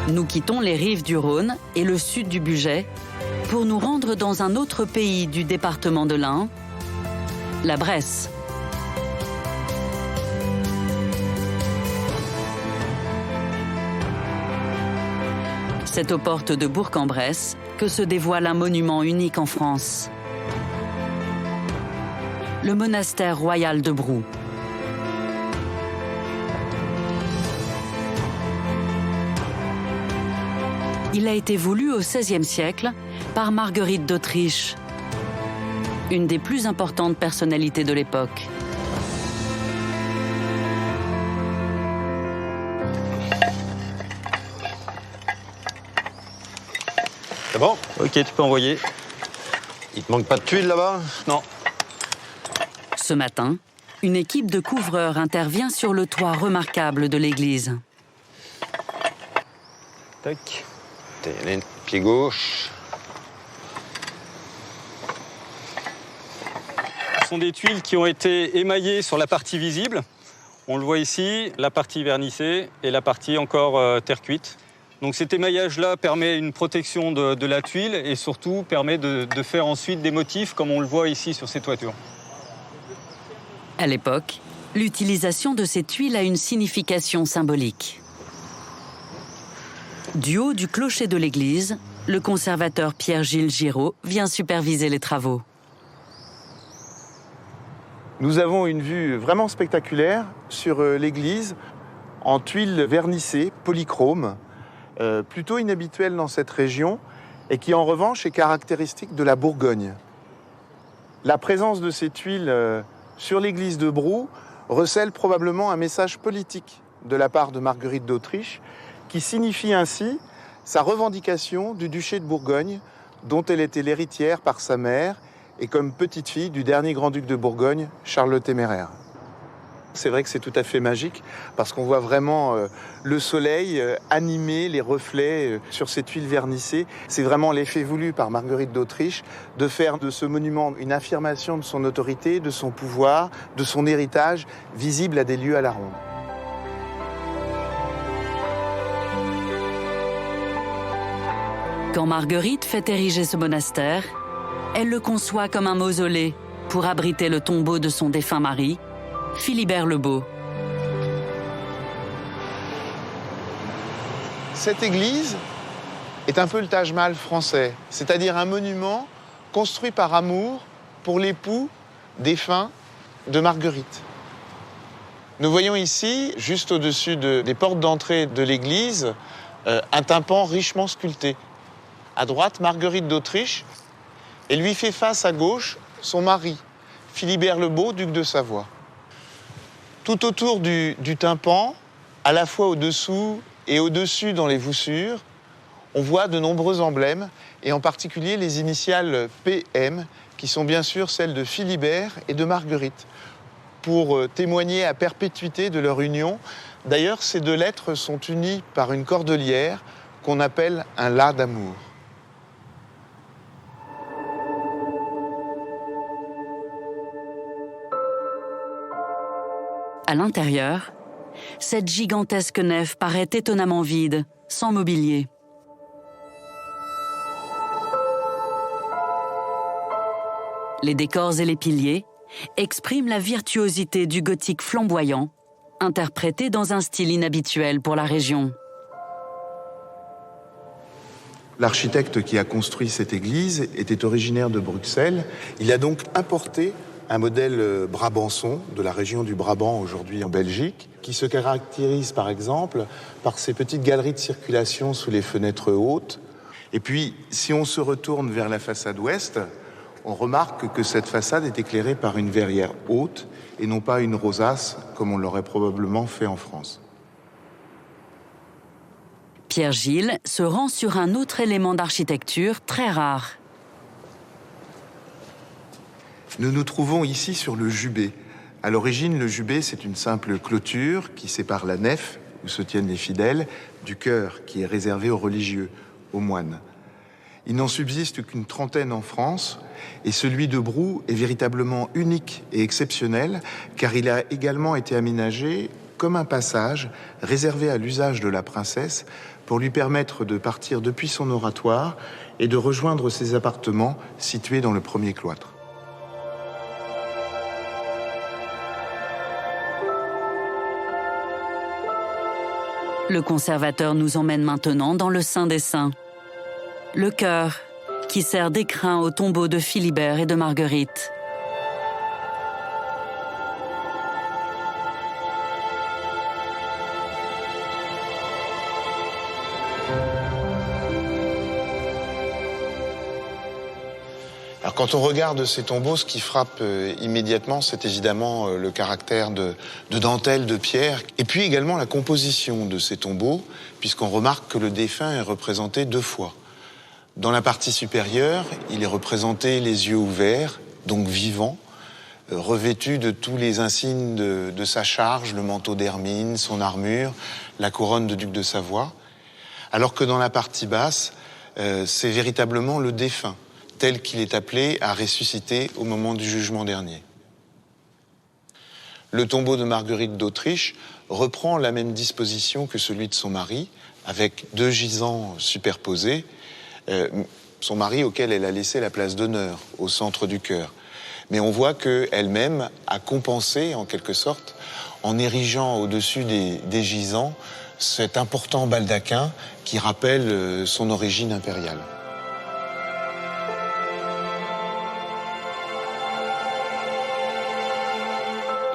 Nous quittons les rives du Rhône et le sud du Bugey pour nous rendre dans un autre pays du département de l'Ain, la Bresse. C'est aux portes de Bourg-en-Bresse que se dévoile un monument unique en France. Le monastère royal de Brou. Il a été voulu au XVIe siècle par Marguerite d'Autriche, une des plus importantes personnalités de l'époque. C'est bon? Ok, tu peux envoyer. Il te manque pas de tuiles là-bas? Non. Ce matin, une équipe de couvreurs intervient sur le toit remarquable de l'église. Tac. Pied gauche. Ce sont des tuiles qui ont été émaillées sur la partie visible. On le voit ici, la partie vernissée et la partie encore terre cuite. Donc cet émaillage-là permet une protection de la tuile et surtout permet de faire ensuite des motifs comme on le voit ici sur ces toitures. À l'époque, l'utilisation de ces tuiles a une signification symbolique. Du haut du clocher de l'église, le conservateur Pierre-Gilles Giraud vient superviser les travaux. Nous avons une vue vraiment spectaculaire sur l'église en tuiles vernissées, polychromes, plutôt inhabituelle dans cette région et qui en revanche est caractéristique de la Bourgogne. La présence de ces tuiles sur l'église de Brou recèle probablement un message politique de la part de Marguerite d'Autriche qui signifie ainsi sa revendication du duché de Bourgogne dont elle était l'héritière par sa mère et comme petite-fille du dernier grand-duc de Bourgogne, Charles le Téméraire. C'est vrai que c'est tout à fait magique parce qu'on voit vraiment le soleil animer les reflets sur ces tuiles vernissées. C'est vraiment l'effet voulu par Marguerite d'Autriche de faire de ce monument une affirmation de son autorité, de son pouvoir, de son héritage, visible à des lieux à la ronde. Quand Marguerite fait ériger ce monastère, elle le conçoit comme un mausolée pour abriter le tombeau de son défunt mari, Philibert le Beau. Cette église est un peu le Taj Mahal français, c'est-à-dire un monument construit par amour pour l'époux défunt de Marguerite. Nous voyons ici, juste au-dessus des portes d'entrée de l'église, un tympan richement sculpté. À droite, Marguerite d'Autriche, et lui fait face à gauche son mari, Philibert le Beau, duc de Savoie. Tout autour du tympan, à la fois au-dessous et au-dessus dans les voussures, on voit de nombreux emblèmes, et en particulier les initiales PM, qui sont bien sûr celles de Philibert et de Marguerite, pour témoigner à perpétuité de leur union. D'ailleurs, ces deux lettres sont unies par une cordelière qu'on appelle un la d'amour. À l'intérieur, cette gigantesque nef paraît étonnamment vide, sans mobilier. Les décors et les piliers expriment la virtuosité du gothique flamboyant, interprété dans un style inhabituel pour la région. L'architecte qui a construit cette église était originaire de Bruxelles. Il a donc importé un modèle brabançon de la région du Brabant, aujourd'hui en Belgique, qui se caractérise par exemple par ces petites galeries de circulation sous les fenêtres hautes. Et puis, si on se retourne vers la façade ouest, on remarque que cette façade est éclairée par une verrière haute et non pas une rosace, comme on l'aurait probablement fait en France. Pierre-Gilles se rend sur un autre élément d'architecture très rare. Nous nous trouvons ici sur le jubé. À l'origine, le jubé, c'est une simple clôture qui sépare la nef, où se tiennent les fidèles, du chœur, qui est réservé aux religieux, aux moines. Il n'en subsiste qu'une trentaine en France, et celui de Brou est véritablement unique et exceptionnel, car il a également été aménagé comme un passage réservé à l'usage de la princesse pour lui permettre de partir depuis son oratoire et de rejoindre ses appartements situés dans le premier cloître. Le conservateur nous emmène maintenant dans le Saint des Saints. Le chœur, qui sert d'écrin au tombeau de Philibert et de Marguerite. Alors quand on regarde ces tombeaux, ce qui frappe immédiatement, c'est évidemment le caractère de dentelle, de pierre, et puis également la composition de ces tombeaux, puisqu'on remarque que le défunt est représenté 2 fois. Dans la partie supérieure, il est représenté les yeux ouverts, donc vivant, revêtu de tous les insignes de sa charge, le manteau d'hermine, son armure, la couronne de duc de Savoie, alors que dans la partie basse, c'est véritablement le défunt, tel qu'il est appelé à ressusciter au moment du jugement dernier. Le tombeau de Marguerite d'Autriche reprend la même disposition que celui de son mari, avec 2 gisants superposés, son mari auquel elle a laissé la place d'honneur au centre du chœur. Mais on voit qu'elle-même a compensé, en quelque sorte, en érigeant au-dessus des gisants cet important baldaquin qui rappelle son origine impériale.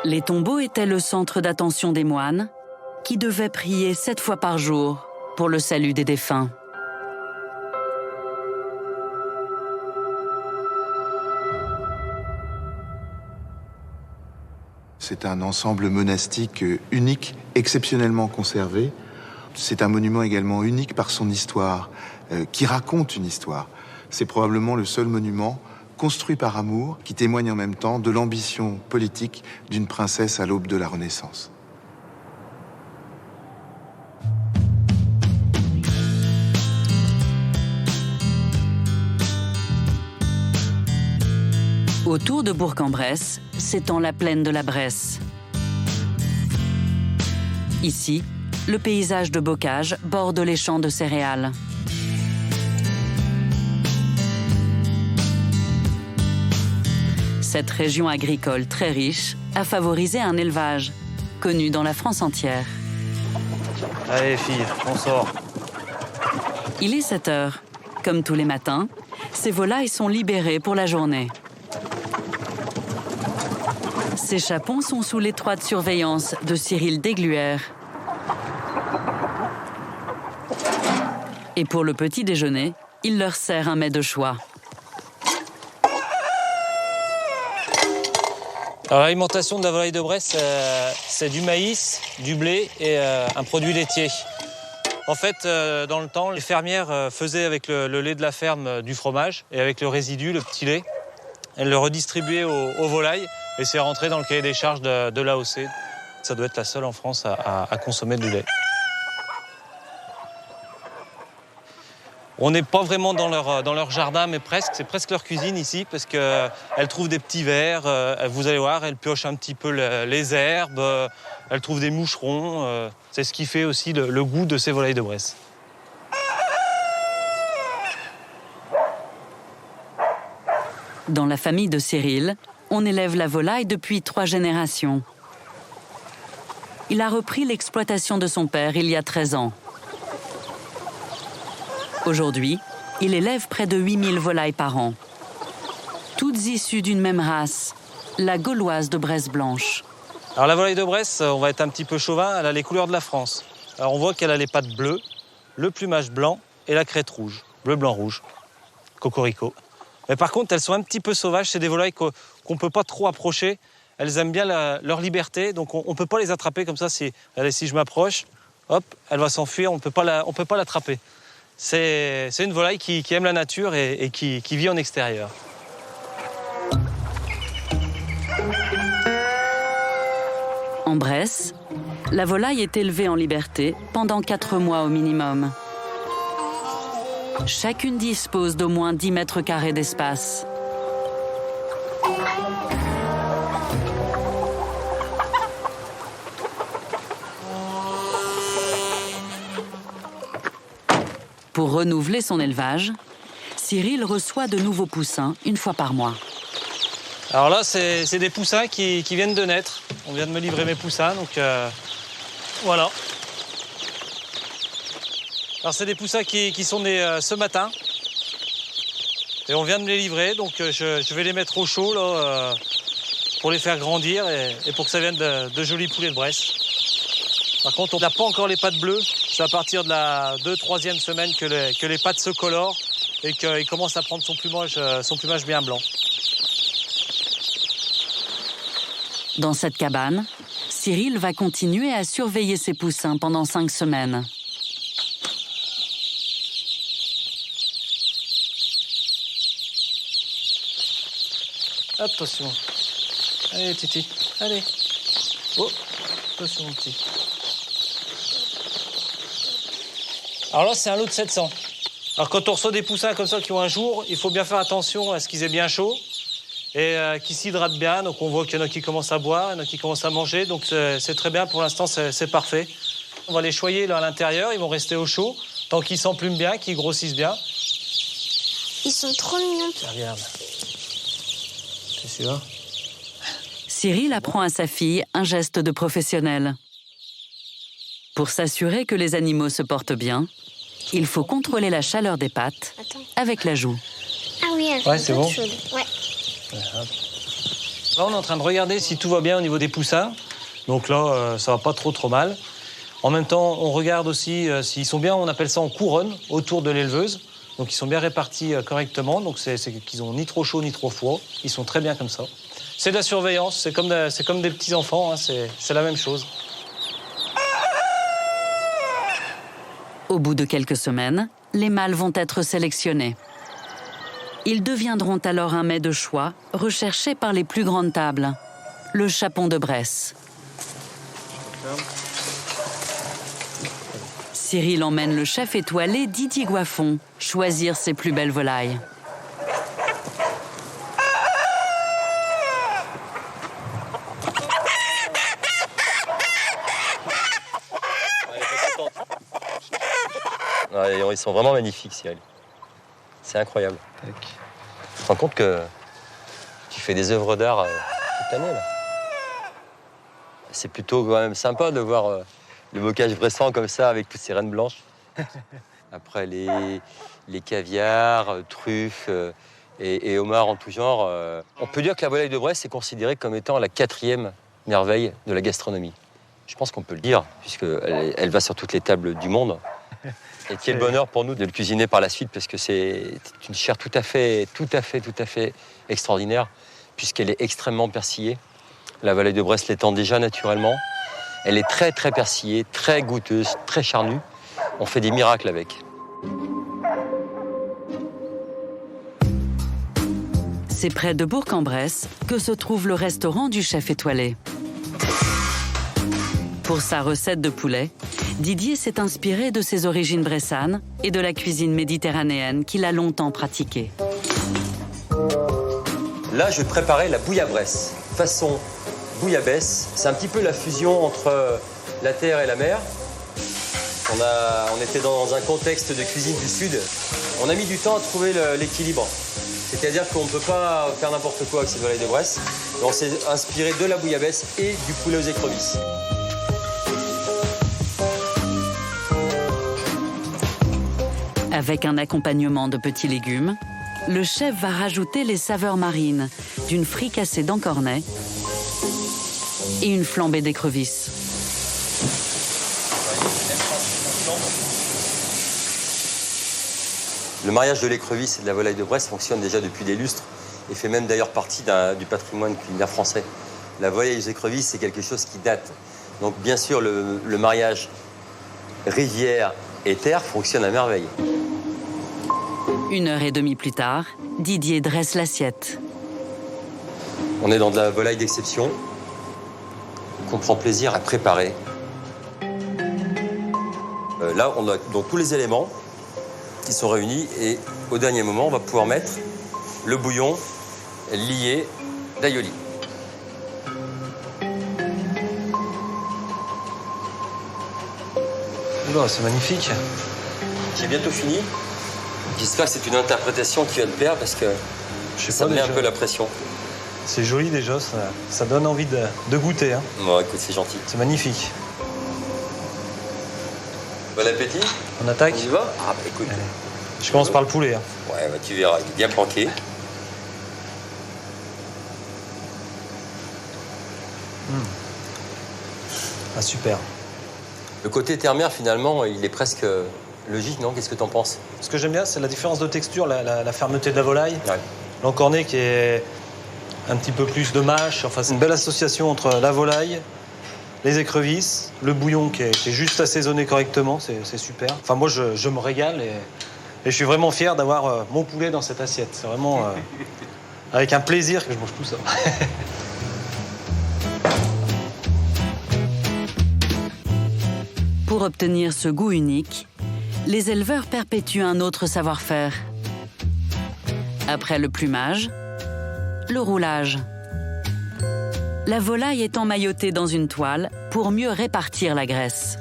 Les tombeaux étaient le centre d'attention des moines, qui devaient prier 7 fois par jour pour le salut des défunts. C'est un ensemble monastique unique, exceptionnellement conservé. C'est un monument également unique par son histoire, qui raconte une histoire. C'est probablement le seul monument construit par amour, qui témoigne en même temps de l'ambition politique d'une princesse à l'aube de la Renaissance. Autour de Bourg-en-Bresse s'étend la plaine de la Bresse. Ici, le paysage de bocage borde les champs de céréales. Cette région agricole très riche a favorisé un élevage, connu dans la France entière. Allez filles, on sort. Il est 7 heures. Comme tous les matins, ces volailles sont libérées pour la journée. Ces chapons sont sous l'étroite surveillance de Cyril Degluère. Et pour le petit déjeuner, il leur sert un mets de choix. Alors l'alimentation de la volaille de Bresse, c'est du maïs, du blé et un produit laitier. En fait, dans le temps, les fermières faisaient avec le lait de la ferme du fromage et avec le résidu, le petit lait, elles le redistribuaient aux volailles et c'est rentré dans le cahier des charges de l'AOC. Ça doit être la seule en France à consommer du lait. On n'est pas vraiment dans leur jardin, mais presque. C'est presque leur cuisine ici, parce qu'elles trouvent des petits vers. Vous allez voir, elles piochent un petit peu les herbes. Elles trouvent des moucherons. C'est ce qui fait aussi le goût de ces volailles de Bresse. Dans la famille de Cyril, on élève la volaille depuis 3 générations. Il a repris l'exploitation de son père il y a 13 ans. Aujourd'hui, il élève près de 8000 volailles par an. Toutes issues d'une même race, la gauloise de Bresse blanche. Alors la volaille de Bresse, on va être un petit peu chauvin, elle a les couleurs de la France. Alors on voit qu'elle a les pattes bleues, le plumage blanc et la crête rouge. Bleu, blanc, rouge. Cocorico. Mais par contre, elles sont un petit peu sauvages. C'est des volailles qu'on ne peut pas trop approcher. Elles aiment bien leur liberté, donc on ne peut pas les attraper comme ça. Allez, si je m'approche, hop, elle va s'enfuir, on ne peut pas l'attraper. C'est une volaille qui aime la nature et qui vit en extérieur. En Bresse, la volaille est élevée en liberté pendant 4 mois au minimum. Chacune dispose d'au moins 10 mètres carrés d'espace. Pour renouveler son élevage, Cyril reçoit de nouveaux poussins une fois par mois. Alors là, c'est des poussins qui viennent de naître. On vient de me livrer mes poussins, donc voilà. Alors c'est des poussins qui sont nés ce matin. Et on vient de me les livrer, donc je vais les mettre au chaud là, pour les faire grandir et pour que ça vienne de jolis poulets de Bresse. Par contre, on n'a pas encore les pattes bleues. C'est à partir de la 2-3e semaine que les pattes se colorent et qu'il commence à prendre son plumage bien blanc. Dans cette cabane, Cyril va continuer à surveiller ses poussins pendant 5 semaines. Attention. Allez, Titi. Allez. Oh, attention, mon petit. Alors là, c'est un lot de 700. Alors quand on reçoit des poussins comme ça qui ont un jour, il faut bien faire attention à ce qu'ils aient bien chaud et qu'ils s'hydratent bien. Donc on voit qu'il y en a qui commencent à boire, il y en a qui commencent à manger. Donc c'est très bien, pour l'instant, c'est parfait. On va les choyer là à l'intérieur, ils vont rester au chaud tant qu'ils s'emplument bien, qu'ils grossissent bien. Ils sont trop mignons. Regarde. C'est sûr. Cyril apprend à sa fille un geste de professionnel. Pour s'assurer que les animaux se portent bien, il faut contrôler la chaleur des pattes avec la joue. Ah oui, elle Ouais, c'est bon. chaude. Ouais. Là, on est en train de regarder si tout va bien au niveau des poussins. Donc là, ça va pas trop mal. En même temps, on regarde aussi s'ils sont bien, on appelle ça en couronne, autour de l'éleveuse. Donc ils sont bien répartis correctement. Donc c'est qu'ils ont ni trop chaud ni trop froid. Ils sont très bien comme ça. C'est de la surveillance, c'est comme des petits-enfants, hein, c'est la même chose. Au bout de quelques semaines, les mâles vont être sélectionnés. Ils deviendront alors un mets de choix, recherché par les plus grandes tables, le chapon de Bresse. Cyril emmène le chef étoilé Didier Goiffon choisir ses plus belles volailles. Ouais, ils sont vraiment magnifiques, Cyril. C'est incroyable. Tu te rends compte que tu fais des œuvres d'art toute l'année, là. C'est plutôt quand même sympa de voir le bocage bressant comme ça, avec toutes ces reines blanches. Après, les caviars, truffes et homards en tout genre. On peut dire que la volaille de Bresse est considérée comme étant la 4e merveille de la gastronomie. Je pense qu'on peut le dire, puisqu'elle va sur toutes les tables du monde. Et quel bonheur pour nous de le cuisiner par la suite, parce que c'est une chair tout à fait extraordinaire, puisqu'elle est extrêmement persillée. La volaille de Bresse l'étant déjà naturellement. Elle est très persillée, très goûteuse, très charnue. On fait des miracles avec. C'est près de Bourg-en-Bresse que se trouve le restaurant du chef étoilé. Pour sa recette de poulet, Didier s'est inspiré de ses origines bressanes et de la cuisine méditerranéenne qu'il a longtemps pratiquée. Là, je vais préparer la bouillabresse, façon bouillabaisse. C'est un petit peu la fusion entre la terre et la mer. On était dans un contexte de cuisine du Sud. On a mis du temps à trouver l'équilibre. C'est-à-dire qu'on ne peut pas faire n'importe quoi avec cette volaille de Bresse. On s'est inspiré de la bouillabaisse et du poulet aux écrevisses. Avec un accompagnement de petits légumes, le chef va rajouter les saveurs marines d'une fricassée d'encornet et une flambée d'écrevisses. Le mariage de l'écrevisse et de la volaille de Bresse fonctionne déjà depuis des lustres et fait même d'ailleurs partie du patrimoine culinaire français. La volaille aux écrevisses, c'est quelque chose qui date. Donc bien sûr, le mariage rivière et terre fonctionne à merveille. 1h30 plus tard, Didier dresse l'assiette. On est dans de la volaille d'exception qu'on prend plaisir à préparer. Là, on a donc tous les éléments qui sont réunis et au dernier moment, on va pouvoir mettre le bouillon lié d'aïoli. Oula, c'est magnifique. J'ai bientôt fini. J'espère que c'est une interprétation qui va te plaire parce que ça me met un peu la pression. C'est joli déjà, ça donne envie de goûter. Hein. Bon, écoute, c'est gentil. C'est magnifique. Bon appétit. On attaque? On y va? Ah, bah écoute. Allez. Je commence par le poulet. Hein. Ouais, bah, tu verras, il est bien planqué. Ah, super. Le côté terre-mer, finalement, il est presque logique, non? Qu'est-ce que t'en penses? Ce que j'aime bien, c'est la différence de texture, la fermeté de la volaille. Ouais. L'encorné qui est un petit peu plus de mâche. Enfin, c'est une belle association entre la volaille, les écrevisses, le bouillon qui est juste assaisonné correctement. C'est super. Enfin, moi, je me régale et je suis vraiment fier d'avoir mon poulet dans cette assiette. C'est vraiment avec un plaisir que je mange tout ça. Pour obtenir ce goût unique, les éleveurs perpétuent un autre savoir-faire. Après le plumage, le roulage. La volaille est emmaillotée dans une toile pour mieux répartir la graisse.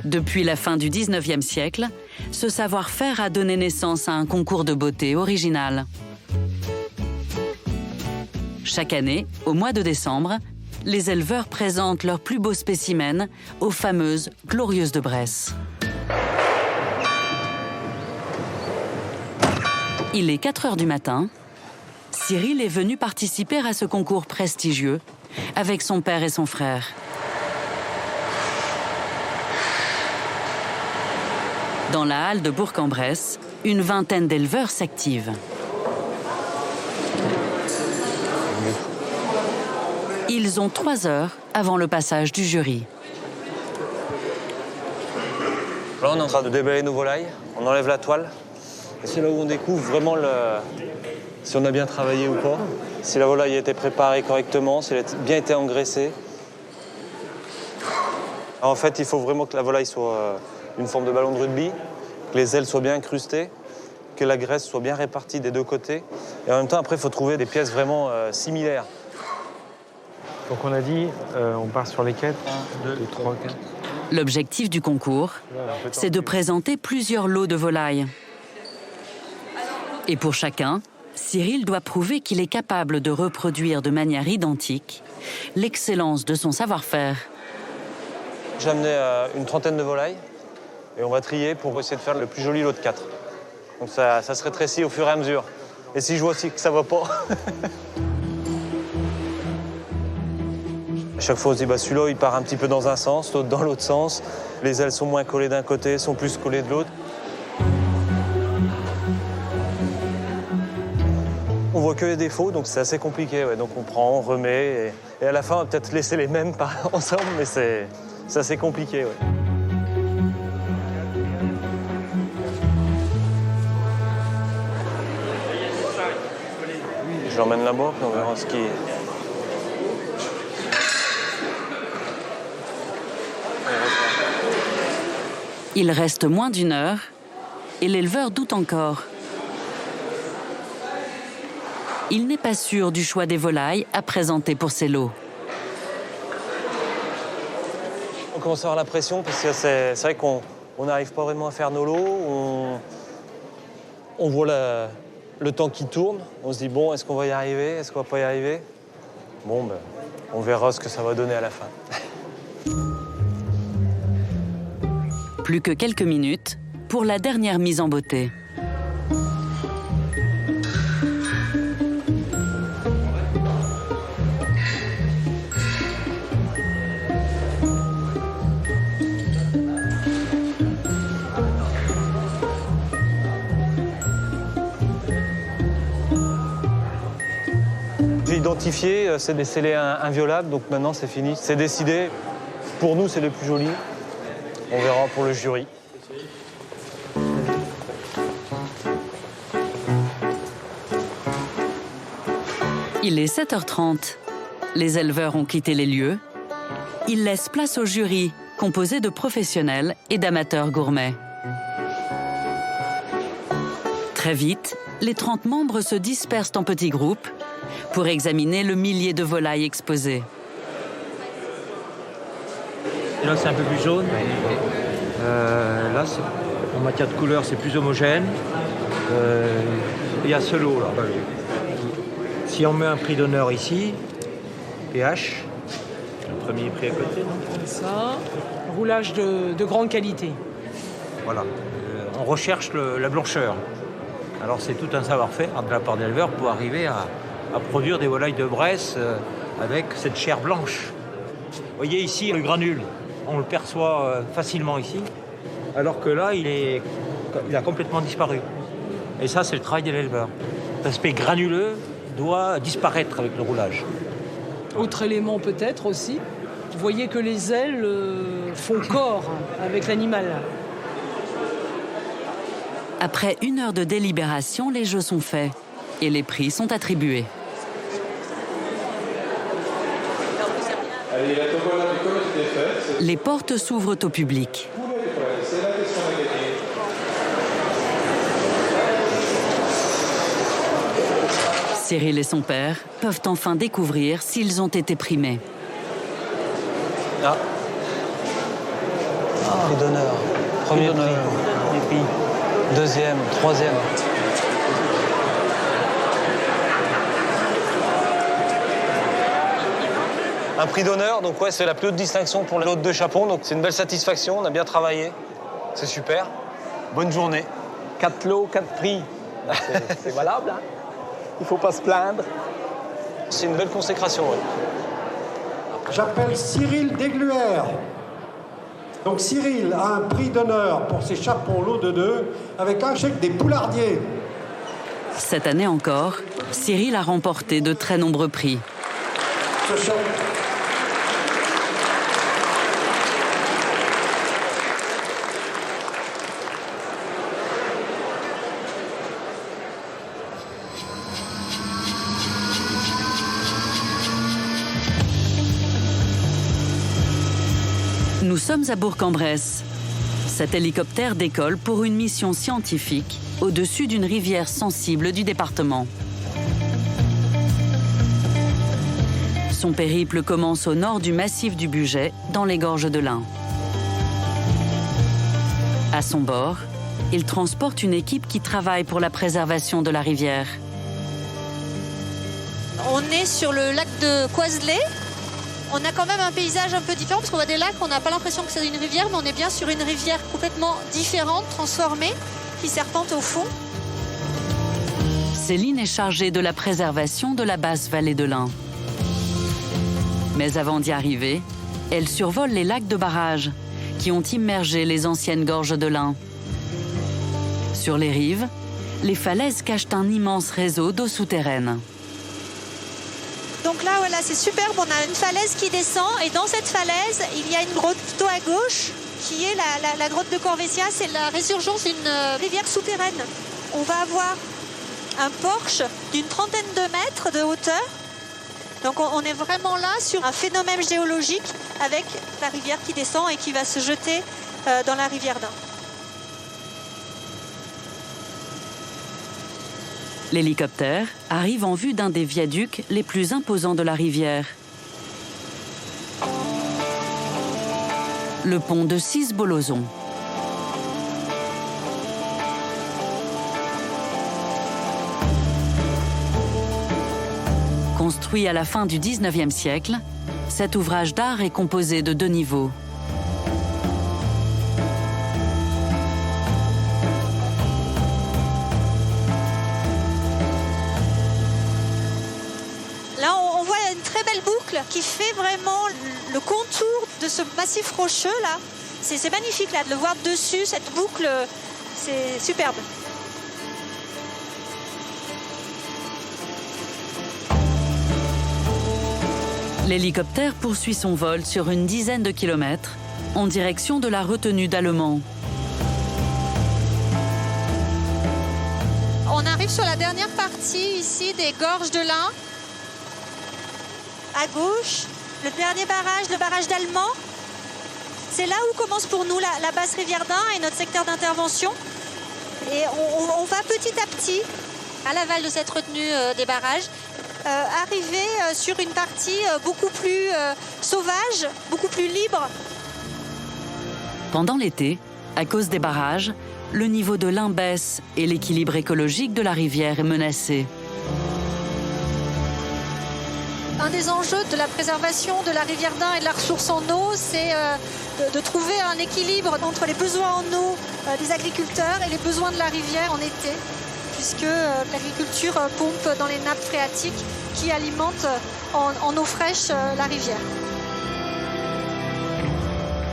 Depuis la fin du 19e siècle, ce savoir-faire a donné naissance à un concours de beauté original. Chaque année, au mois de décembre, les éleveurs présentent leurs plus beaux spécimens aux fameuses Glorieuses de Bresse. Il est 4 heures du matin. Cyril est venu participer à ce concours prestigieux avec son père et son frère. Dans la halle de Bourg-en-Bresse, une vingtaine d'éleveurs s'activent. Ils ont 3 heures avant le passage du jury. Là, on est en train de déballer nos volailles. On enlève la toile. Et c'est là où on découvre vraiment si on a bien travaillé ou pas. Si la volaille a été préparée correctement, si elle a bien été engraissée. En fait, il faut vraiment que la volaille soit une forme de ballon de rugby, que les ailes soient bien incrustées, que la graisse soit bien répartie des deux côtés. Et en même temps, après, il faut trouver des pièces vraiment similaires. Donc on a dit, on part sur les quêtes. 1, 2, 3, 4. L'objectif du concours, c'est de présenter plusieurs lots de volailles. Et pour chacun, Cyril doit prouver qu'il est capable de reproduire de manière identique l'excellence de son savoir-faire. J'ai amené une trentaine de volailles et on va trier pour essayer de faire le plus joli lot de 4. Donc ça se rétrécit au fur et à mesure. Et si je vois aussi que ça va pas... À chaque fois, on se dit, bah, celui-là, il part un petit peu dans un sens, l'autre dans l'autre sens. Les ailes sont moins collées d'un côté, sont plus collées de l'autre. On voit que les défauts, donc c'est assez compliqué. Ouais. Donc on prend, on remet, et à la fin, on va peut-être laisser les mêmes ensemble, mais c'est assez compliqué. Ouais. Je l'emmène là-bas, puis on verra ce qui... Il reste moins d'1 heure et l'éleveur doute encore. Il n'est pas sûr du choix des volailles à présenter pour ces lots. On commence à avoir la pression parce que c'est vrai qu'on n'arrive pas vraiment à faire nos lots. On voit le temps qui tourne. On se dit, bon, est-ce qu'on va y arriver? Est-ce qu'on va pas y arriver? Bon, ben, on verra ce que ça va donner à la fin. Plus que quelques minutes pour la dernière mise en beauté. J'ai identifié, c'est des scellés inviolables, donc maintenant c'est fini. C'est décidé. Pour nous, c'est les plus jolis. On verra pour le jury. Il est 7h30. Les éleveurs ont quitté les lieux. Ils laissent place au jury, composé de professionnels et d'amateurs gourmets. Très vite, les 30 membres se dispersent en petits groupes pour examiner le millier de volailles exposées. Et là, c'est un peu plus jaune. Là, en matière de couleur, c'est plus homogène. Il y a ce lot, là. Si on met un prix d'honneur ici, pH, le premier prix à côté, non ? Ça, roulage de grande qualité. Voilà. On recherche la blancheur. Alors, c'est tout un savoir-faire de la part d'éleveurs pour arriver à produire des volailles de Bresse avec cette chair blanche. Vous voyez ici le granule, on le perçoit facilement ici, alors que là, il a complètement disparu. Et ça, c'est le travail de l'éleveur. L'aspect granuleux doit disparaître avec le roulage. Autre élément peut-être aussi, vous voyez que les ailes font corps avec l'animal. Après 1 heure de délibération, les jeux sont faits et les prix sont attribués. Les portes s'ouvrent au public. Cyril et son père peuvent enfin découvrir s'ils ont été primés. Ah. Prix d'honneur. Premier prix. Deuxième, troisième. Un prix d'honneur, donc ouais, c'est la plus haute distinction pour l'hôte de Chapon, donc c'est une belle satisfaction, on a bien travaillé, c'est super. Bonne journée. 4 lots, 4 prix. C'est valable, hein. Il ne faut pas se plaindre. C'est une belle consécration, ouais. J'appelle Cyril Degluer. Donc Cyril a un prix d'honneur pour ses chapons lot de 2 avec un chèque des Poulardiers. Cette année encore, Cyril a remporté de très nombreux prix. Ce chèque. Nous sommes à Bourg-en-Bresse. Cet hélicoptère décolle pour une mission scientifique au-dessus d'une rivière sensible du département. Son périple commence au nord du massif du Bugey, dans les gorges de l'Ain. À son bord, il transporte une équipe qui travaille pour la préservation de la rivière. On est sur le lac de Coiselet. On a quand même un paysage un peu différent parce qu'on voit des lacs, on n'a pas l'impression que c'est une rivière, mais on est bien sur une rivière complètement différente, transformée, qui serpente au fond. Céline est chargée de la préservation de la basse vallée de l'Ain. Mais avant d'y arriver, elle survole les lacs de barrage qui ont immergé les anciennes gorges de l'Ain. Sur les rives, les falaises cachent un immense réseau d'eau souterraine. Donc là, voilà, c'est superbe. On a une falaise qui descend et dans cette falaise, il y a une grotte plutôt à gauche qui est la grotte de Corvesia. C'est la résurgence d'une rivière souterraine. On va avoir un porche d'une trentaine de mètres de hauteur. Donc on est vraiment là sur un phénomène géologique avec la rivière qui descend et qui va se jeter dans la rivière d'Ain. L'hélicoptère arrive en vue d'un des viaducs les plus imposants de la rivière. Le pont de Cisse-Bolozon. Construit à la fin du XIXe siècle, cet ouvrage d'art est composé de 2 niveaux. Là, on voit une très belle boucle qui fait vraiment le contour de ce massif rocheux là. C'est magnifique là de le voir dessus, cette boucle, c'est superbe. L'hélicoptère poursuit son vol sur une dizaine de kilomètres en direction de la retenue d'Allemand. On arrive sur la dernière partie ici des gorges de l'Ain. À gauche, le dernier barrage, le barrage d'Allemand. C'est là où commence pour nous la basse rivière d'Ain et notre secteur d'intervention. Et on va petit à petit, à l'aval de cette retenue des barrages, arriver sur une partie beaucoup plus sauvage, beaucoup plus libre Pendant l'été, à cause des barrages, le niveau de l'Ain baisse et l'équilibre écologique de la rivière est menacé. Un des enjeux de la préservation de la rivière d'Ain et de la ressource en eau, c'est de trouver un équilibre entre les besoins en eau des agriculteurs et les besoins de la rivière en été, puisque l'agriculture pompe dans les nappes phréatiques qui alimentent en eau fraîche la rivière.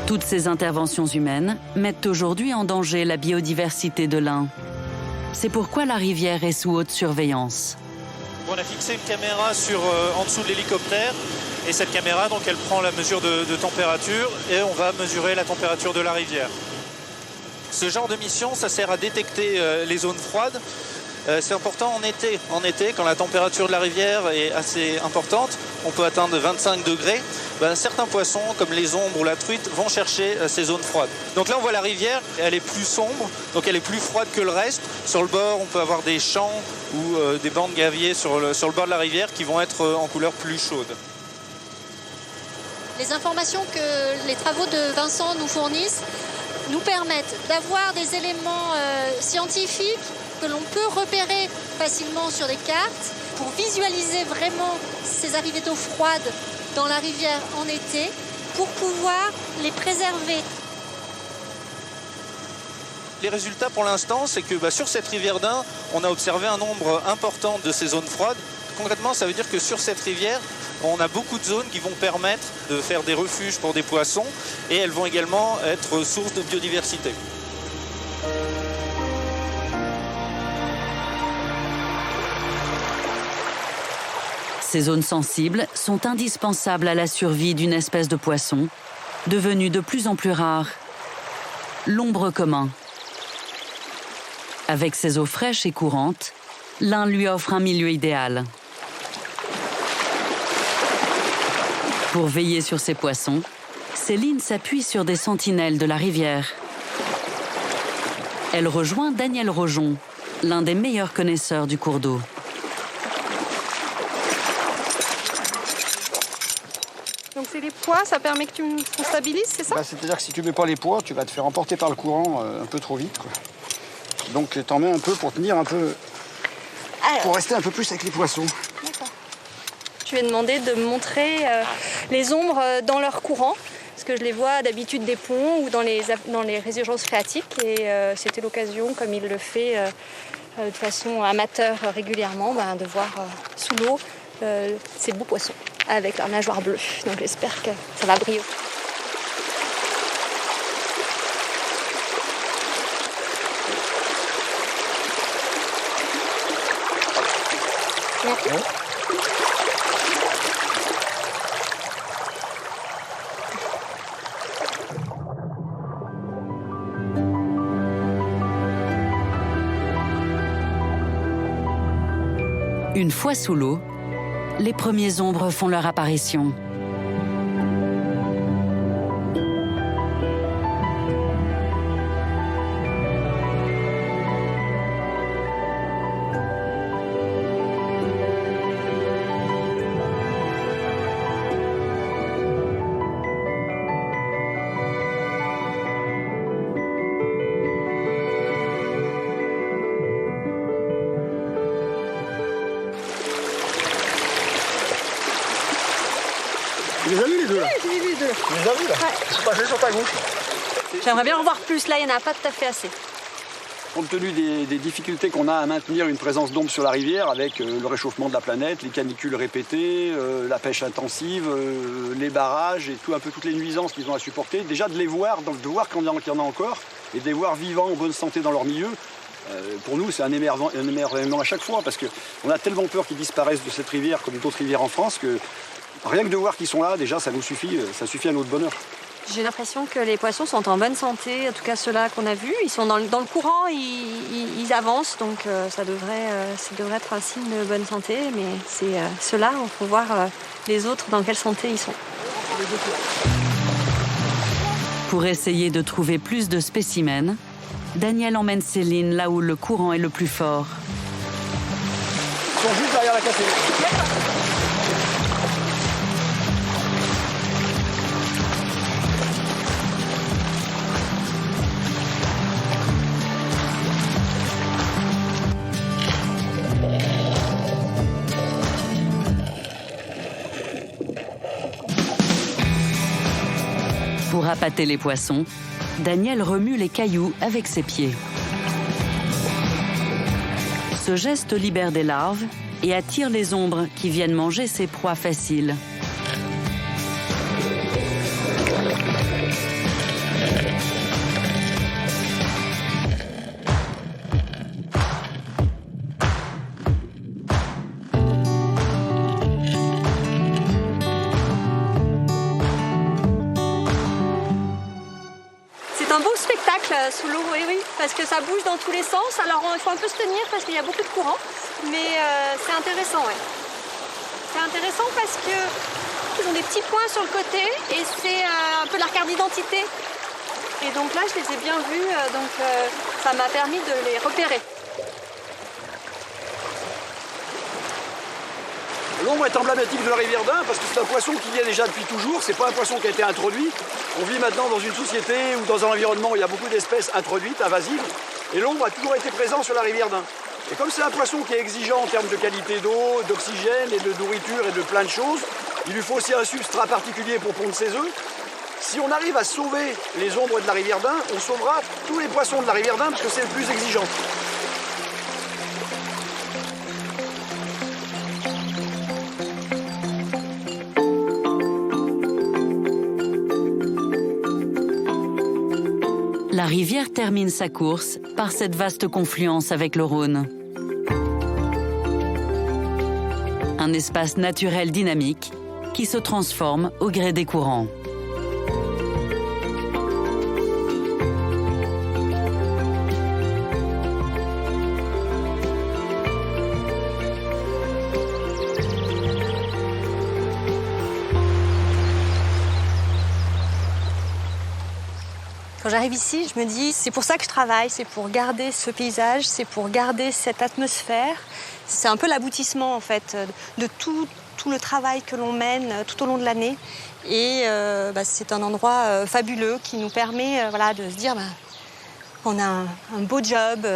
Toutes ces interventions humaines mettent aujourd'hui en danger la biodiversité de l'Ain. C'est pourquoi la rivière est sous haute surveillance. On a fixé une caméra en dessous de l'hélicoptère et cette caméra, donc, elle prend la mesure de température et on va mesurer la température de la rivière. Ce genre de mission, ça sert à détecter les zones froides. C'est important en été. En été, quand la température de la rivière est assez importante, on peut atteindre 25 degrés. Certains poissons, comme les ombres ou la truite, vont chercher ces zones froides. Donc là, on voit la rivière, elle est plus sombre, donc elle est plus froide que le reste. Sur le bord, on peut avoir des champs ou des bancs de gravier sur le bord de la rivière qui vont être en couleur plus chaude. Les informations que les travaux de Vincent nous fournissent nous permettent d'avoir des éléments scientifiques que l'on peut repérer facilement sur des cartes pour visualiser vraiment ces arrivées d'eau froide dans la rivière en été pour pouvoir les préserver. Les résultats pour l'instant, c'est que sur cette rivière d'Ain, on a observé un nombre important de ces zones froides. Concrètement, ça veut dire que sur cette rivière, on a beaucoup de zones qui vont permettre de faire des refuges pour des poissons et elles vont également être source de biodiversité. Ces zones sensibles sont indispensables à la survie d'une espèce de poisson, devenue de plus en plus rare, l'ombre commun. Avec ses eaux fraîches et courantes, l'Ain lui offre un milieu idéal. Pour veiller sur ces poissons, Céline s'appuie sur des sentinelles de la rivière. Elle rejoint Daniel Rojon, l'un des meilleurs connaisseurs du cours d'eau. Donc c'est les poids, ça permet que qu'on stabilise, c'est ça? C'est-à-dire que si tu mets pas les poids, tu vas te faire emporter par le courant un peu trop vite, quoi. Donc t'en mets un peu pour tenir un peu, pour rester un peu plus avec les poissons. D'accord. Je vais demander de me montrer les ombres dans leur courant, parce que je les vois d'habitude des ponts ou dans les résurgences phréatiques, et c'était l'occasion, comme il le fait de façon amateur régulièrement, de voir sous l'eau ces beaux poissons avec leur nageoire bleue. Donc j'espère que ça va briller. Merci. Une fois sous l'eau, les premiers ombres font leur apparition. Tu les as vus les deux là? Oui, j'ai vu les deux. Tu les as vus là? Ouais. Ils sont passés sur ta gauche. J'aimerais bien en voir plus, là il n'y en a pas tout à fait assez. Compte tenu des difficultés qu'on a à maintenir une présence d'ombre sur la rivière avec le réchauffement de la planète, les canicules répétées, la pêche intensive, les barrages et un peu toutes les nuisances qu'ils ont à supporter, déjà de les voir, donc de voir qu'il y en a encore et de les voir vivants, en bonne santé dans leur milieu, pour nous c'est un émerveillement à chaque fois parce qu'on a tellement peur qu'ils disparaissent de cette rivière comme d'autres rivières en France que rien que de voir qu'ils sont là, déjà ça nous suffit, ça suffit à notre bonheur. J'ai l'impression que les poissons sont en bonne santé, en tout cas ceux-là qu'on a vus. Ils sont dans le courant, ils avancent, donc ça devrait être un signe de bonne santé. Mais c'est ceux-là, il faut voir les autres dans quelle santé ils sont. Pour essayer de trouver plus de spécimens, Daniel emmène Céline là où le courant est le plus fort. Ils sont juste derrière la café. Pour appâter les poissons, Daniel remue les cailloux avec ses pieds. Ce geste libère des larves et attire les ombres qui viennent manger ses proies faciles. C'est un beau spectacle sous l'eau, oui, parce que ça bouge dans tous les sens. Alors il faut un peu se tenir parce qu'il y a beaucoup de courant, mais c'est intéressant, ouais. C'est intéressant parce qu'ils ont des petits points sur le côté et c'est un peu leur carte d'identité. Et donc là, je les ai bien vus, donc ça m'a permis de les repérer. L'ombre est emblématique de la rivière d'Ain parce que c'est un poisson qui y est déjà depuis toujours, c'est pas un poisson qui a été introduit. On vit maintenant dans une société ou dans un environnement où il y a beaucoup d'espèces introduites, invasives, et l'ombre a toujours été présente sur la rivière d'Ain. Et comme c'est un poisson qui est exigeant en termes de qualité d'eau, d'oxygène et de nourriture et de plein de choses, il lui faut aussi un substrat particulier pour pondre ses œufs. Si on arrive à sauver les ombres de la rivière d'Ain, on sauvera tous les poissons de la rivière d'Ain parce que c'est le plus exigeant. La rivière termine sa course par cette vaste confluence avec le Rhône. Un espace naturel dynamique qui se transforme au gré des courants. Quand j'arrive ici, je me dis, c'est pour ça que je travaille, c'est pour garder ce paysage, c'est pour garder cette atmosphère. C'est un peu l'aboutissement, en fait, de tout le travail que l'on mène tout au long de l'année. Et c'est un endroit fabuleux qui nous permet de se dire, on a un beau job.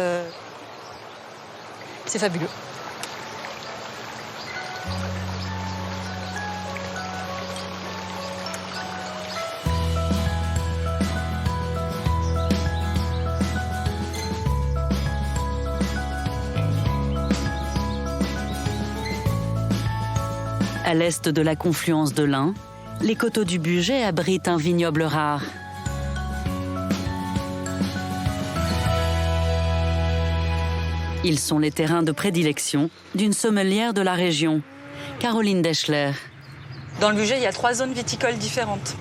C'est fabuleux. À l'est de la confluence de l'Ain, les coteaux du Bugey abritent un vignoble rare. Ils sont les terrains de prédilection d'une sommelière de la région, Caroline Deschler. Dans le Bugey, il y a 3 zones viticoles différentes.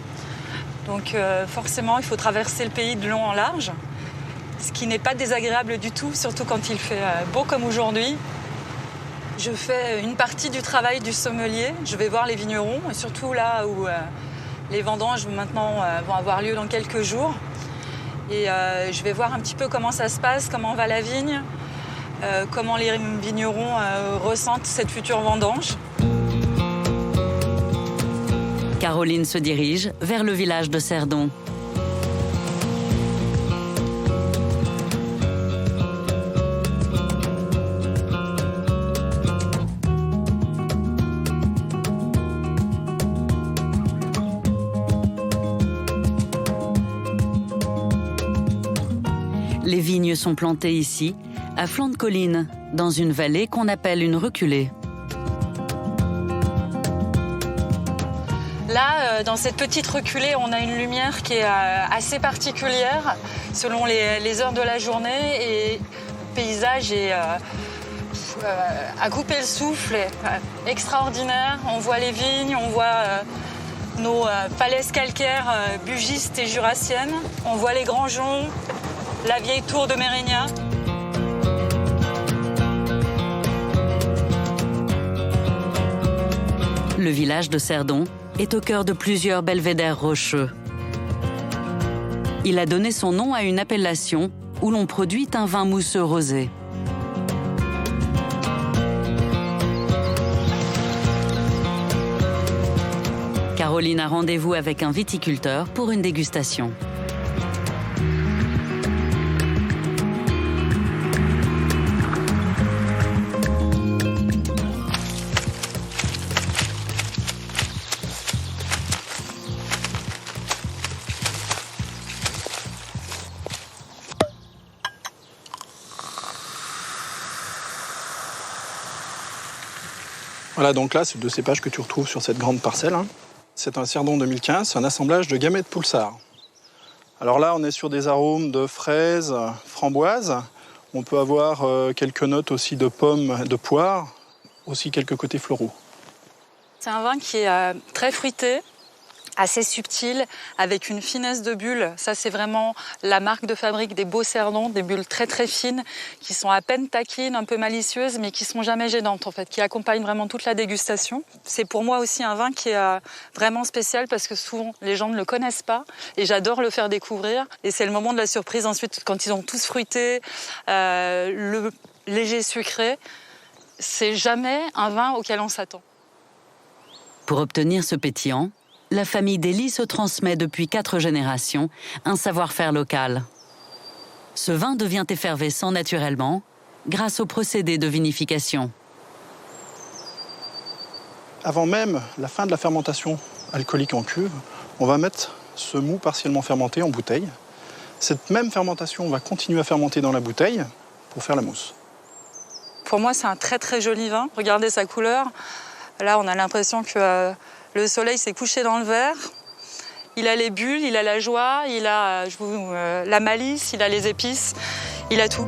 Donc forcément, il faut traverser le pays de long en large, ce qui n'est pas désagréable du tout, surtout quand il fait beau comme aujourd'hui. Je fais une partie du travail du sommelier. Je vais voir les vignerons, et surtout là où les vendanges maintenant vont avoir lieu dans quelques jours. Et je vais voir un petit peu comment ça se passe, comment va la vigne, comment les vignerons ressentent cette future vendange. Caroline se dirige vers le village de Cerdon. Les vignes sont plantées ici, à flanc de colline, dans une vallée qu'on appelle une reculée. Là, dans cette petite reculée, on a une lumière qui est assez particulière selon les heures de la journée et le paysage est à couper le souffle, extraordinaire. On voit les vignes, on voit nos falaises calcaires bugistes et jurassiennes, on voit les grands joncs, la vieille tour de Mérignac. Le village de Cerdon est au cœur de plusieurs belvédères rocheux. Il a donné son nom à une appellation où l'on produit un vin mousseux rosé. Caroline a rendez-vous avec un viticulteur pour une dégustation. Voilà, donc là, c'est 2 cépages que tu retrouves sur cette grande parcelle. C'est un Cerdon 2015, c'est un assemblage de gamètes Poulsard. Alors là, on est sur des arômes de fraises, framboises. On peut avoir quelques notes aussi de pommes, de poires, aussi quelques côtés floraux. C'est un vin qui est très fruité, assez subtil, avec une finesse de bulles. Ça, c'est vraiment la marque de fabrique des beaux Cerdons, des bulles très très fines, qui sont à peine taquines, un peu malicieuses, mais qui sont jamais gênantes en fait, qui accompagnent vraiment toute la dégustation. C'est pour moi aussi un vin qui est vraiment spécial parce que souvent les gens ne le connaissent pas et j'adore le faire découvrir. Et c'est le moment de la surprise ensuite quand ils ont tous fruité, le léger sucré. C'est jamais un vin auquel on s'attend. Pour obtenir ce pétillant, la famille Dely se transmet depuis 4 générations un savoir-faire local. Ce vin devient effervescent naturellement grâce au procédé de vinification. Avant même la fin de la fermentation alcoolique en cuve, on va mettre ce mou partiellement fermenté en bouteille. Cette même fermentation va continuer à fermenter dans la bouteille pour faire la mousse. Pour moi, c'est un très très joli vin. Regardez sa couleur. Là, on a l'impression que le soleil s'est couché dans le verre. Il a les bulles, il a la joie, il a la malice, il a les épices, il a tout.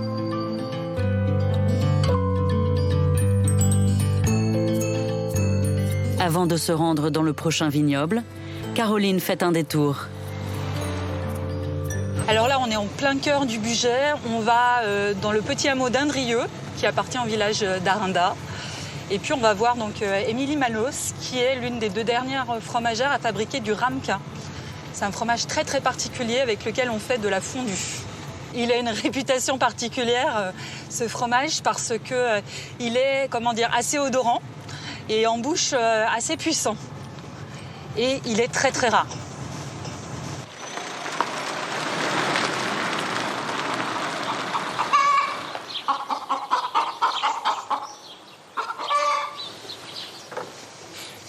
Avant de se rendre dans le prochain vignoble, Caroline fait un détour. Alors là, on est en plein cœur du Bugey. On va dans le petit hameau d'Indrieux, qui appartient au village d'Arinda. Et puis on va voir donc Émilie Manos, qui est l'une des 2 dernières fromagères à fabriquer du ramequin. C'est un fromage très très particulier avec lequel on fait de la fondue. Il a une réputation particulière, ce fromage, parce que il est, assez odorant et en bouche assez puissant. Et il est très très rare.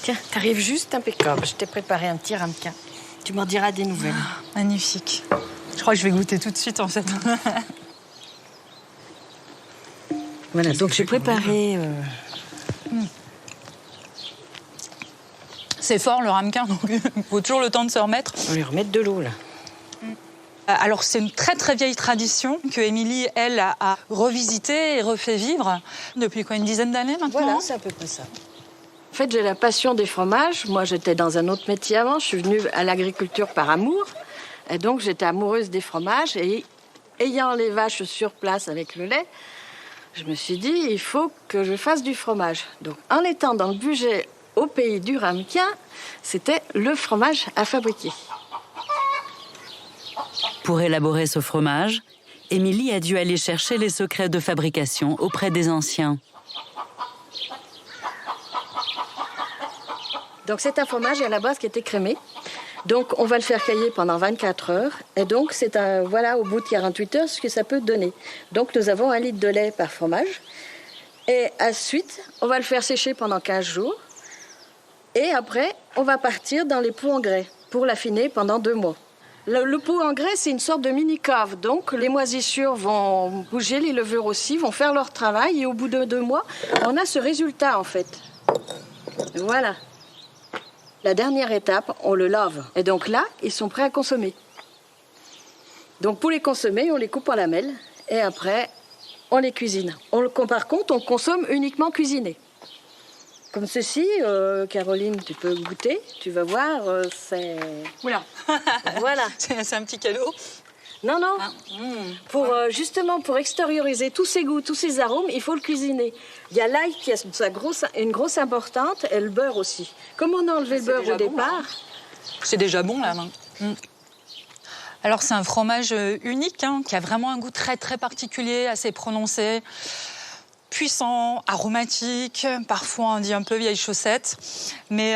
Tiens, t'arrives juste impeccable. Je t'ai préparé un petit ramequin. Tu m'en diras des nouvelles. Magnifique. Je crois que je vais goûter tout de suite, en fait. Voilà, donc j'ai préparé... C'est fort, le ramequin, donc il faut toujours le temps de se remettre. On va lui remettre de l'eau, là. Alors, c'est une très très vieille tradition que Émilie, elle, a revisitée et refait vivre depuis quoi, une dizaine d'années maintenant? Voilà, c'est à peu près ça. En fait, j'ai la passion des fromages. Moi, j'étais dans un autre métier avant. Je suis venue à l'agriculture par amour. Et donc, j'étais amoureuse des fromages. Et ayant les vaches sur place avec le lait, je me suis dit, il faut que je fasse du fromage. Donc, en étant dans le Bugey, au pays du ramequin, c'était le fromage à fabriquer. Pour élaborer ce fromage, Émilie a dû aller chercher les secrets de fabrication auprès des anciens. Donc c'est un fromage à la base qui est écrémé. Donc on va le faire cailler pendant 24 heures. Et donc c'est voilà, au bout de 48 heures, ce que ça peut donner. Donc nous avons 1 litre de lait par fromage. Et ensuite, on va le faire sécher pendant 15 jours. Et après, on va partir dans les pots en grès pour l'affiner pendant 2 mois. Le pot en grès, c'est une sorte de mini-cave. Donc les moisissures vont bouger, les levures aussi, vont faire leur travail. Et au bout de 2 mois, on a ce résultat en fait. Voilà. La dernière étape, on le lave. Et donc là, ils sont prêts à consommer. Donc pour les consommer, on les coupe en lamelles. Et après, on les cuisine. Par contre, on consomme uniquement cuisiné. Comme ceci, Caroline, tu peux goûter. Tu vas voir, c'est... Oula. Voilà. C'est un petit cadeau. Non, non. Justement, pour extérioriser tous ces goûts, tous ces arômes, il faut le cuisiner. Il y a l'ail qui a une grosse importante et le beurre aussi. Comme on a enlevé le beurre au départ... C'est déjà bon, là. Alors, c'est un fromage unique, qui a vraiment un goût très, très particulier, assez prononcé. Puissant, aromatique, parfois on dit un peu vieille chaussette. Mais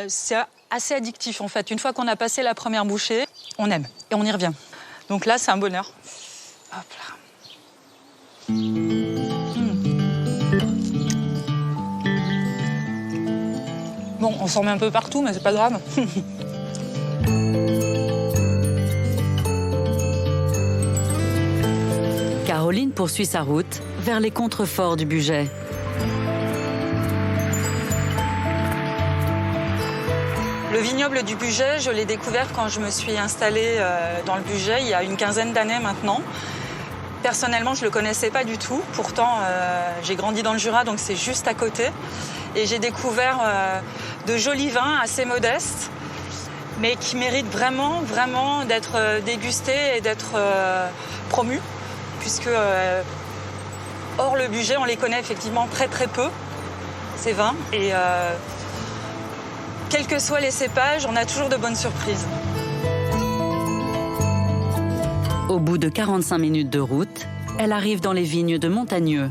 c'est assez addictif, en fait. Une fois qu'on a passé la première bouchée, on aime et on y revient. Donc là, c'est un bonheur. Hop là. Bon, on s'en met un peu partout, mais c'est pas grave. Caroline poursuit sa route vers les contreforts du Bugey. Le vignoble du Bugey, je l'ai découvert quand je me suis installée dans le Bugey il y a une quinzaine d'années maintenant. Personnellement, je ne le connaissais pas du tout. Pourtant, j'ai grandi dans le Jura, donc c'est juste à côté. Et j'ai découvert de jolis vins assez modestes, mais qui méritent vraiment, vraiment d'être dégustés et d'être promus. Puisque, hors le Bugey, on les connaît effectivement très très peu, ces vins. Et quels que soient les cépages, on a toujours de bonnes surprises. Au bout de 45 minutes de route, elle arrive dans les vignes de Montagneux.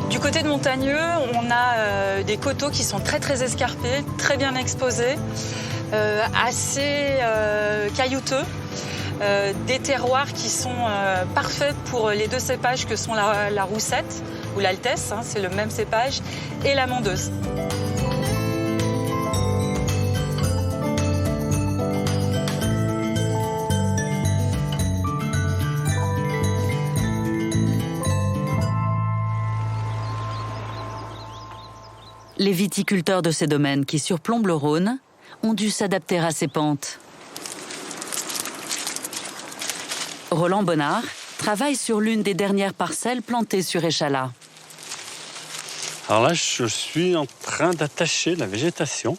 Du côté de Montagneux, on a des coteaux qui sont très très escarpés, très bien exposés, assez caillouteux, des terroirs qui sont parfaits pour les deux cépages que sont la Roussette ou l'Altesse, c'est le même cépage, et la Mondeuse. Les viticulteurs de ces domaines qui surplombent le Rhône ont dû s'adapter à ces pentes. Roland Bonnard travaille sur l'une des dernières parcelles plantées sur échalas. Alors là, je suis en train d'attacher la végétation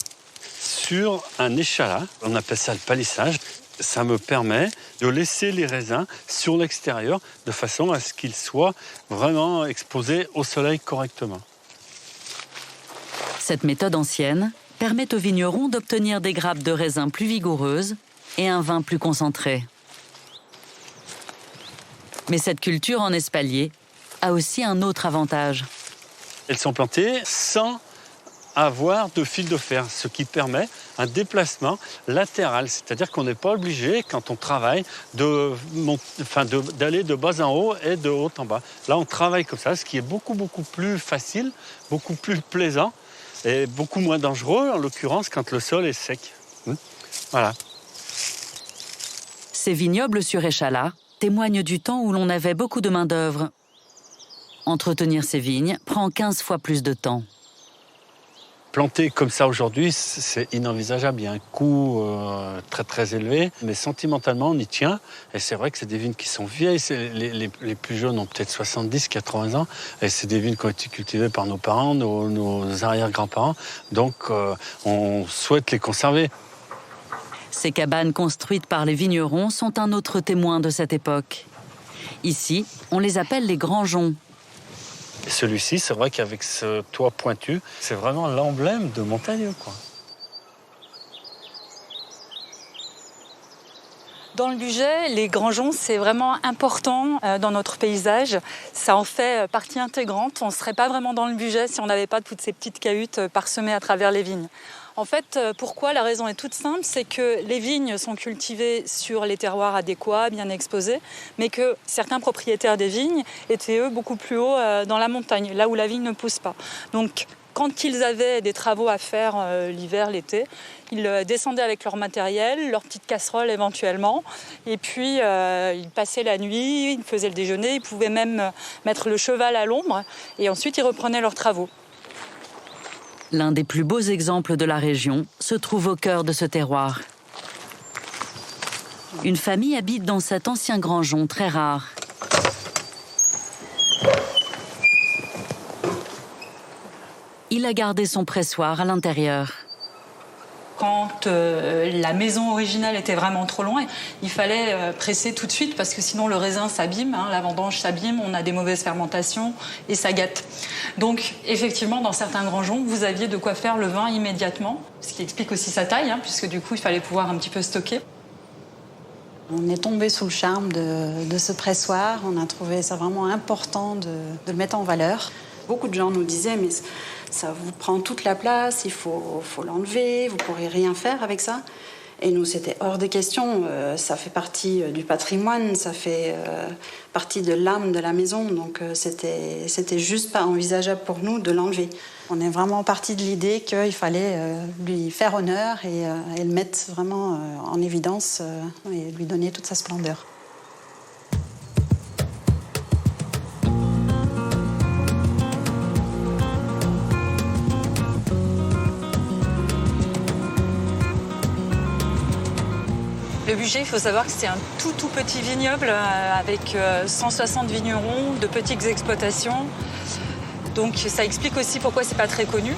sur un échalas. On appelle ça le palissage. Ça me permet de laisser les raisins sur l'extérieur de façon à ce qu'ils soient vraiment exposés au soleil correctement. Cette méthode ancienne permet aux vignerons d'obtenir des grappes de raisins plus vigoureuses et un vin plus concentré. Mais cette culture en espalier a aussi un autre avantage. Elles sont plantées sans avoir de fil de fer, ce qui permet un déplacement latéral. C'est-à-dire qu'on n'est pas obligé, quand on travaille, d'aller de bas en haut et de haut en bas. Là, on travaille comme ça, ce qui est beaucoup plus facile, beaucoup plus plaisant et beaucoup moins dangereux, en l'occurrence, quand le sol est sec. Voilà. Ces vignobles sur échalas témoignent du temps où l'on avait beaucoup de main-d'œuvre. Entretenir ces vignes prend 15 fois plus de temps. Planter comme ça aujourd'hui, c'est inenvisageable. Il y a un coût très élevé, mais sentimentalement, on y tient. Et c'est vrai que c'est des vignes qui sont vieilles. Les plus jeunes ont peut-être 70, 80 ans. Et c'est des vignes qui ont été cultivées par nos parents, nos arrière-grands-parents. Donc, on souhaite les conserver. Ces cabanes construites par les vignerons sont un autre témoin de cette époque. Ici, on les appelle les grangeons. Et celui-ci, c'est vrai qu'avec ce toit pointu, c'est vraiment l'emblème de Montagneux, quoi. Dans le Bugey, les grangeons, c'est vraiment important dans notre paysage. Ça en fait partie intégrante. On ne serait pas vraiment dans le Bugey si on n'avait pas toutes ces petites cahutes parsemées à travers les vignes. En fait, pourquoi? La raison est toute simple, c'est que les vignes sont cultivées sur les terroirs adéquats, bien exposés, mais que certains propriétaires des vignes étaient, eux, beaucoup plus haut dans la montagne, là où la vigne ne pousse pas. Donc, quand ils avaient des travaux à faire l'hiver, l'été, ils descendaient avec leur matériel, leur petite casserole éventuellement, et puis ils passaient la nuit, ils faisaient le déjeuner, ils pouvaient même mettre le cheval à l'ombre, et ensuite ils reprenaient leurs travaux. L'un des plus beaux exemples de la région se trouve au cœur de ce terroir. Une famille habite dans cet ancien grangeon très rare. Il a gardé son pressoir à l'intérieur. Quand la maison originale était vraiment trop loin, il fallait presser tout de suite parce que sinon le raisin s'abîme, la vendange s'abîme, on a des mauvaises fermentations et ça gâte. Donc effectivement, dans certains grangeons, vous aviez de quoi faire le vin immédiatement, ce qui explique aussi sa taille, puisque du coup il fallait pouvoir un petit peu stocker. On est tombé sous le charme de ce pressoir, on a trouvé ça vraiment important de le mettre en valeur. Beaucoup de gens nous disaient, mais ça vous prend toute la place, il faut l'enlever, vous ne pourrez rien faire avec ça. Et nous, c'était hors de question. Ça fait partie du patrimoine, ça fait partie de l'âme de la maison. Donc c'était juste pas envisageable pour nous de l'enlever. On est vraiment parti de l'idée qu'il fallait lui faire honneur et le mettre vraiment en évidence et lui donner toute sa splendeur. Le Bugey, il faut savoir que c'est un tout petit vignoble avec 160 vignerons de petites exploitations. Donc ça explique aussi pourquoi c'est pas très connu,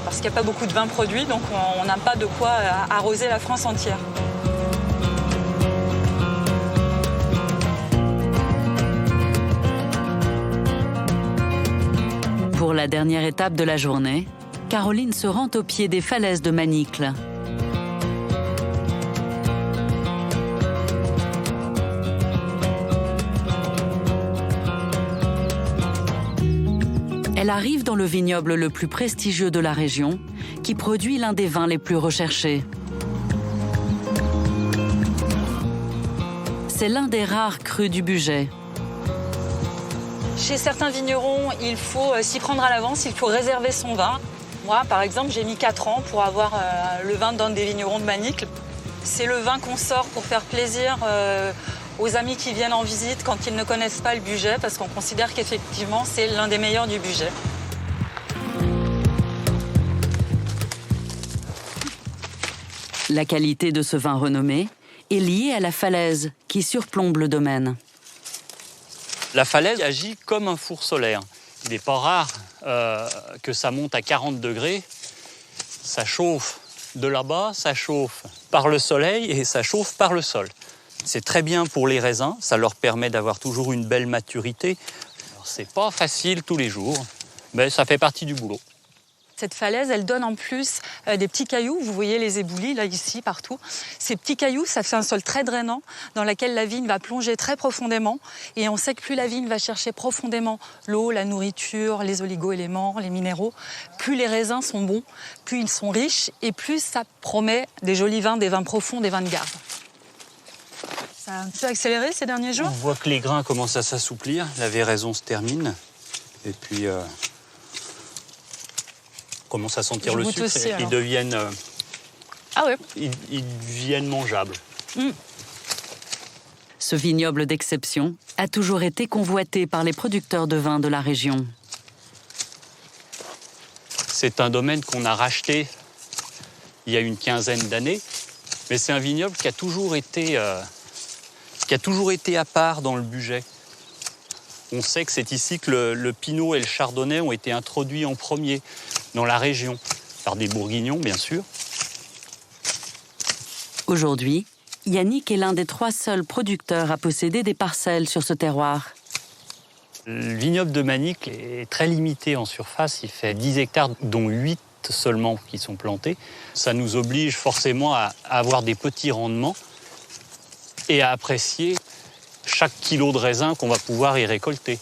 parce qu'il n'y a pas beaucoup de vins produits, donc on n'a pas de quoi arroser la France entière. Pour la dernière étape de la journée, Caroline se rend au pied des falaises de Manicle. Elle arrive dans le vignoble le plus prestigieux de la région, qui produit l'un des vins les plus recherchés. C'est l'un des rares crus du Bugey. Chez certains vignerons, il faut s'y prendre à l'avance, il faut réserver son vin. Moi, par exemple, j'ai mis 4 ans pour avoir le vin d'un des vignerons de Manicle. C'est le vin qu'on sort pour faire plaisir aux amis qui viennent en visite quand ils ne connaissent pas le Bugey, parce qu'on considère qu'effectivement, c'est l'un des meilleurs du Bugey. La qualité de ce vin renommé est liée à la falaise qui surplombe le domaine. La falaise agit comme un four solaire. Il n'est pas rare que ça monte à 40 degrés. Ça chauffe de là-bas, ça chauffe par le soleil et ça chauffe par le sol. C'est très bien pour les raisins, ça leur permet d'avoir toujours une belle maturité. C'est pas facile tous les jours, mais ça fait partie du boulot. Cette falaise, elle donne en plus des petits cailloux. Vous voyez les éboulis, là, ici, partout. Ces petits cailloux, ça fait un sol très drainant dans lequel la vigne va plonger très profondément. Et on sait que plus la vigne va chercher profondément l'eau, la nourriture, les oligo-éléments, les minéraux, plus les raisins sont bons, plus ils sont riches et plus ça promet des jolis vins, des vins profonds, des vins de garde. Ça a un peu accéléré ces derniers jours. On voit que les grains commencent à s'assouplir, la véraison se termine. Et puis... commence à sentir le sucre aussi, ils deviennent, ils deviennent mangeables. Ce vignoble d'exception a toujours été convoité par les producteurs de vin de la région. C'est un domaine qu'on a racheté il y a une quinzaine d'années, mais c'est un vignoble qui a toujours été à part dans le Bugey. On sait que c'est ici que le pinot et le chardonnay ont été introduits en premier dans la région, par des bourguignons, bien sûr. Aujourd'hui, Yannick est l'un des 3 seuls producteurs à posséder des parcelles sur ce terroir. Le vignoble de Manicle est très limité en surface. Il fait 10 hectares, dont 8 seulement qui sont plantés. Ça nous oblige forcément à avoir des petits rendements et à apprécier chaque kilo de raisin qu'on va pouvoir y récolter.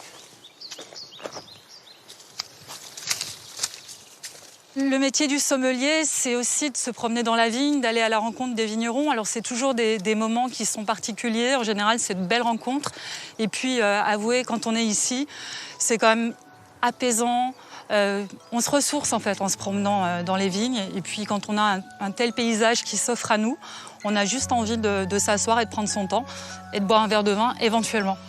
Le métier du sommelier, c'est aussi de se promener dans la vigne, d'aller à la rencontre des vignerons. Alors c'est toujours des moments qui sont particuliers. En général, c'est de belles rencontres. Et puis, avouez, quand on est ici, c'est quand même apaisant. On se ressource en fait en se promenant dans les vignes. Et puis quand on a un tel paysage qui s'offre à nous, on a juste envie de s'asseoir et de prendre son temps et de boire un verre de vin éventuellement.